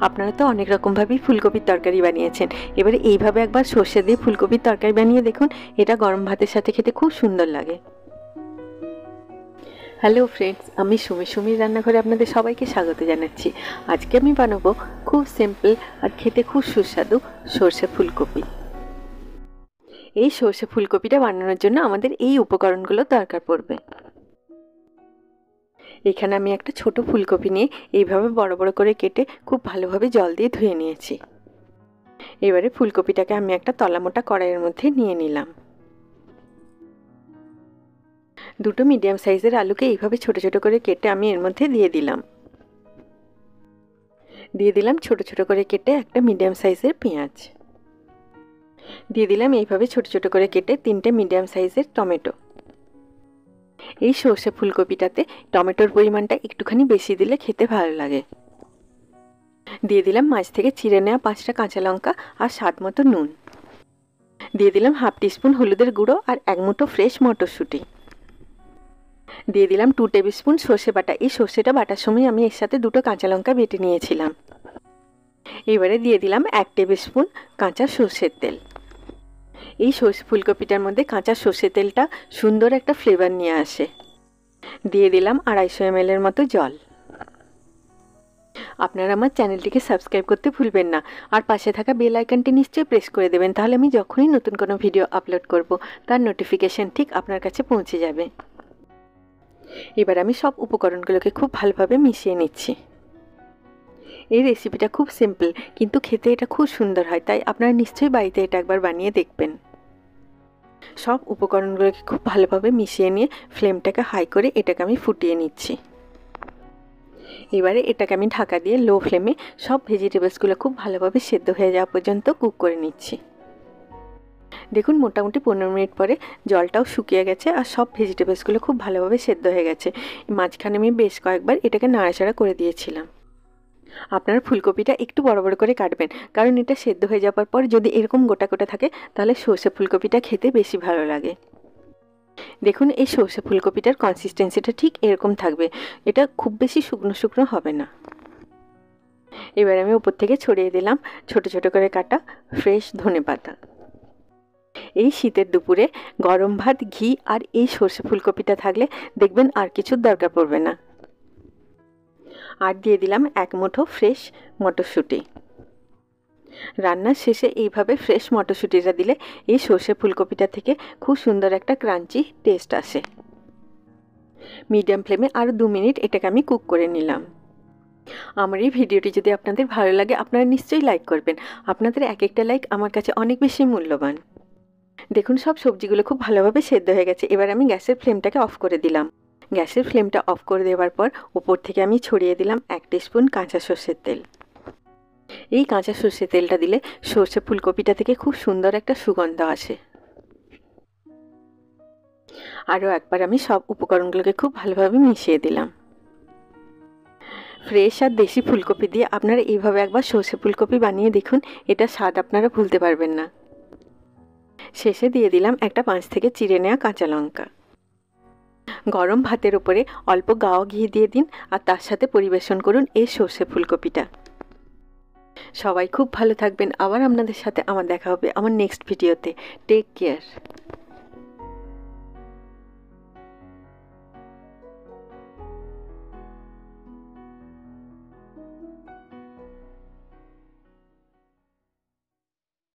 আপনারা তো অনেক রকমভাবেই ফুলকপির তরকারি বানিয়েছেন, এবারে এইভাবে একবার সর্ষে দিয়ে ফুলকপির তরকারি বানিয়ে দেখুন। এটা গরম ভাতের সাথে খেতে খুব সুন্দর লাগে। হ্যালো ফ্রেন্ডস, আমি সুমির রান্নাঘরে আপনাদের সবাইকে স্বাগত জানাচ্ছি। আজকে আমি বানাবো খুব সিম্পল আর খেতে খুব সুস্বাদু সর্ষে ফুলকপি। এই সর্ষে ফুলকপিটা বানানোর জন্য আমাদের এই উপকরণগুলো দরকার পড়বে। এখানে আমি একটা ছোট ফুলকপি নিয়ে এইভাবে বড় বড় করে কেটে খুব ভালোভাবে জল দিয়ে ধুয়ে নিয়েছি। এবারে ফুলকপিটাকে আমি একটা তলামোটা কড়াইয়ের মধ্যে নিয়ে নিলাম। দুটো মিডিয়াম সাইজের আলুকে এইভাবে ছোট ছোট করে কেটে আমি এর মধ্যে দিয়ে দিলাম ছোট ছোট করে কেটে একটা মিডিয়াম সাইজের পেঁয়াজ দিয়ে দিলাম। এইভাবে ছোট ছোট করে কেটে 3টে মিডিয়াম সাইজের টমেটো। এই সর্ষে ফুলকপিটাতে টমেটোর পরিমাণটা একটুখানি বেশি দিলে খেতে ভালো লাগে। দিয়ে দিলাম মাছ থেকে চিড়ে নেওয়া 5টা কাঁচা লঙ্কা আর স্বাদ মতো নুন। দিয়ে দিলাম হাফ টিস্পুন হলুদের গুঁড়ো আর 1 মুঠো ফ্রেশ মটরশুঁটি। দিয়ে দিলাম 2 টেবিল স্পুন সর্ষে বাটা। এই সর্ষেটা বাটার সময় আমি এর সাথে 2টো কাঁচা লঙ্কা বেটে নিয়েছিলাম। এবারে দিয়ে দিলাম 1 টেবিল স্পুন কাঁচা সর্ষের তেল। এই সর্ষে ফুলকপিটার মধ্যে কাঁচা সর্ষের তেলটা সুন্দর একটা ফ্লেভার নিয়ে আসে। দিয়ে দিলাম 250 ml এর মতো জল। আপনারা আমার চ্যানেলটিকে সাবস্ক্রাইব করতে ভুলবেন না, আর পাশে থাকা বেল আইকনটি নিশ্চয়ই প্রেস করে দেবেন, তাহলে আমি যখনই নতুন কোনো ভিডিও আপলোড করব তার নোটিফিকেশন ঠিক আপনার কাছে পৌঁছে যাবে। এবার আমি সব উপকরণগুলোকে খুব ভালোভাবে মিশিয়ে নিচ্ছি। এই রেসিপিটা খুব সিম্পল, কিন্তু খেতে এটা খুব সুন্দর হয়, তাই আপনারা নিশ্চয়ই বাড়িতে এটা একবার বানিয়ে দেখবেন। সব উপকরণগুলোকে খুব ভালোভাবে মিশিয়ে নিয়ে ফ্লেমটাকে হাই করে এটাকে আমি ফুটিয়ে নিচ্ছি। এবারে এটাকে আমি ঢাকা দিয়ে লো ফ্লেমে সব ভেজিটেবলসগুলো খুব ভালোভাবে সেদ্ধ হয়ে যাওয়া পর্যন্ত কুক করে নিচ্ছি। দেখুন মোটামুটি 15 মিনিট পরে জলটাও শুকিয়ে গেছে আর সব ভেজিটেবলসগুলো খুব ভালোভাবে সেদ্ধ হয়ে গেছে। মাঝখানে আমি বেশ কয়েকবার এটাকে নাড়াচাড়া করে দিয়েছিলাম। আপনারা ফুলকপিটা একটু বড় বড় করে কাটবেন, কারণ এটা সেদ্ধ হয়ে যাওয়ার পর যদি এরকম গোটা গোটা থাকে তাহলে সর্ষে ফুলকপিটা খেতে বেশি ভালো লাগে। দেখুন এই সর্ষে ফুলকপিটার কনসিস্টেন্সিটা ঠিক এরকম থাকবে, এটা খুব বেশি শুকনো শুকনো হবে না। এবার আমি উপর থেকে ছড়িয়ে দিলাম ছোট ছোট করে কাটা ফ্রেশ ধনেপাতা। এই শীতের দুপুরে গরম ভাত, ঘি আর এই সর্ষে ফুলকপিটা থাকলে দেখবেন আর কিছুর দরকার পড়বে না। আর দিয়ে দিলাম 1 মুঠো ফ্রেশ মটরশুঁটি। রান্নার শেষে এইভাবে ফ্রেশ মটরশুঁটিটা দিলে এই সর্ষে ফুলকপিটা থেকে খুব সুন্দর একটা ক্রাঞ্চি টেস্ট আসে। মিডিয়াম ফ্লেমে আরও 2 মিনিট এটাকে আমি কুক করে নিলাম। আমার এই ভিডিওটি যদি আপনাদের ভালো লাগে আপনারা নিশ্চয়ই লাইক করবেন। আপনাদের এক একটা লাইক আমার কাছে অনেক বেশি মূল্যবান। দেখুন সব সবজিগুলো খুব ভালোভাবে সেদ্ধ হয়ে গেছে। এবার আমি গ্যাসের ফ্লেমটাকে অফ করে দিলাম। গ্যাসের ফ্লেমটা অফ করে দেওয়ার পর উপর থেকে আমি ছড়িয়ে দিলাম 1 টিস্পুন কাঁচা সর্ষের তেল। এই কাঁচা সর্ষের তেলটা দিলে সর্ষে ফুলকপিটা থেকে খুব সুন্দর একটা সুগন্ধ আসে। আরও একবার আমি সব উপকরণগুলোকে খুব ভালোভাবে মিশিয়ে দিলাম। ফ্রেশ আর দেশি ফুলকপি দিয়ে আপনারা এইভাবে একবার সর্ষে ফুলকপি বানিয়ে দেখুন, এটা স্বাদ আপনারা ভুলতে পারবেন না। শেষে দিয়ে দিলাম একটা 5 থেকে চিড়ে নেওয়া কাঁচা লঙ্কা। গরম ভাতের উপরে অল্প গাওয়া ঘি দিয়ে দিন আর তার সাথে পরিবেশন করুন এই সর্ষে ফুলকপিটা। সবাই খুব ভালো থাকবেন। আবার আপনাদের সাথে আমার দেখা হবে আমার নেক্সট ভিডিওতে। Take care.